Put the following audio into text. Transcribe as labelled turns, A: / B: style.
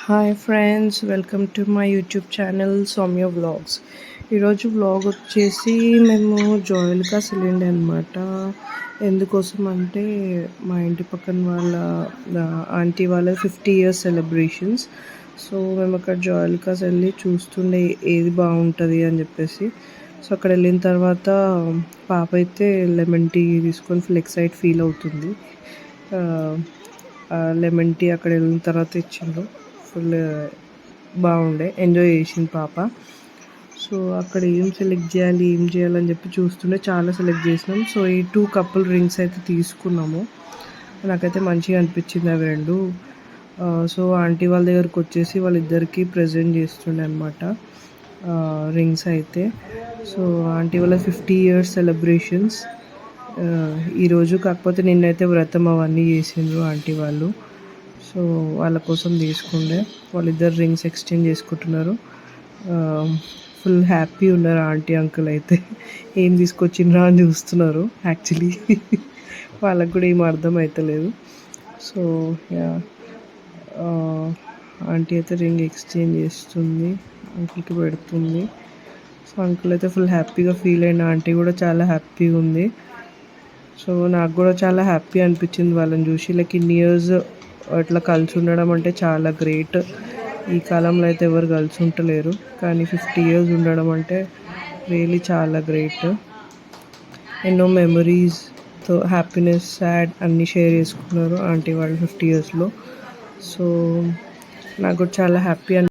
A: Hi friends, welcome to my YouTube channel Soumya vlogs. ఈరోజు vlog వచ్చేసి మేము జోయలుకాస్ వెళ్ళిండే అనమాట. ఎందుకోసం అంటే మా ఇంటి పక్కన వాళ్ళ ఆంటీ వాళ్ళ 50 years సెలబ్రేషన్స్. సో మేము అక్కడ జోయలుకాస్ వెళ్ళి చూస్తుండే ఏది బాగుంటుంది అని చెప్పేసి. సో అక్కడ వెళ్ళిన తర్వాత పాప అయితే లెమన్ టీ తీసుకొని ఫీల్ అవుతుంది. లెమన్ టీ అక్కడ వెళ్ళిన తర్వాత ఇచ్చిండ్రు. ఫుల్ బాగుండే, ఎంజాయ్ చేసింది పాప. సో అక్కడ ఏం చేయాలని చెప్పి చూస్తుండే చాలా సెలెక్ట్ చేసినాం. సో ఈ 2 కపుల్ రింగ్స్ అయితే తీసుకున్నాము. నాకైతే మంచిగా అనిపించింది అవి రెండు. సో ఆంటీ వాళ్ళ దగ్గరకు వచ్చేసి వాళ్ళిద్దరికి ప్రజెంట్ చేస్తుండే అనమాట రింగ్స్ అయితే. సో ఆంటీ వాళ్ళ 50 years సెలబ్రేషన్స్ ఈరోజు, కాకపోతే నిన్నైతే వ్రతం అవన్నీ చేసిండ్రు ఆంటీ వాళ్ళు. సో వాళ్ళ కోసం తీసుకుండే. వాళ్ళిద్దరు రింగ్స్ ఎక్స్చేంజ్ చేసుకుంటున్నారు. ఫుల్ హ్యాపీ ఉన్నారు ఆంటీ అంకుల్ అయితే. ఏం తీసుకొచ్చిండ్రా అని చూస్తున్నారు యాక్చువల్లీ. వాళ్ళకు కూడా ఏం అర్థం అవుతలేదు. సో ఆంటీ అయితే రింగ్ ఎక్స్చేంజ్ చేస్తుంది, అంకుల్కి పెడుతుంది. సో అంకుల్ అయితే ఫుల్ హ్యాపీగా ఫీల్ అయిన, ఆంటీ కూడా చాలా హ్యాపీగా ఉంది. సో నాకు కూడా చాలా హ్యాపీ అనిపించింది వాళ్ళని చూసి. లైక్ ఇన్ని ఇయర్స్ అట్లా కలిసి ఉండడం అంటే చాలా గ్రేట్. ఈ కాలంలో అయితే ఎవరు కలిసి ఉండలేరు, కానీ 50 years ఉండడం అంటే రియలీ చాలా గ్రేట్. ఎన్నో మెమరీస్తో హ్యాపీనెస్, సాడ్ అన్నీ షేర్ చేసుకున్నారు ఆంటీ వాళ్ళు 50 yearsలో. సో నాకు కూడా చాలా హ్యాపీ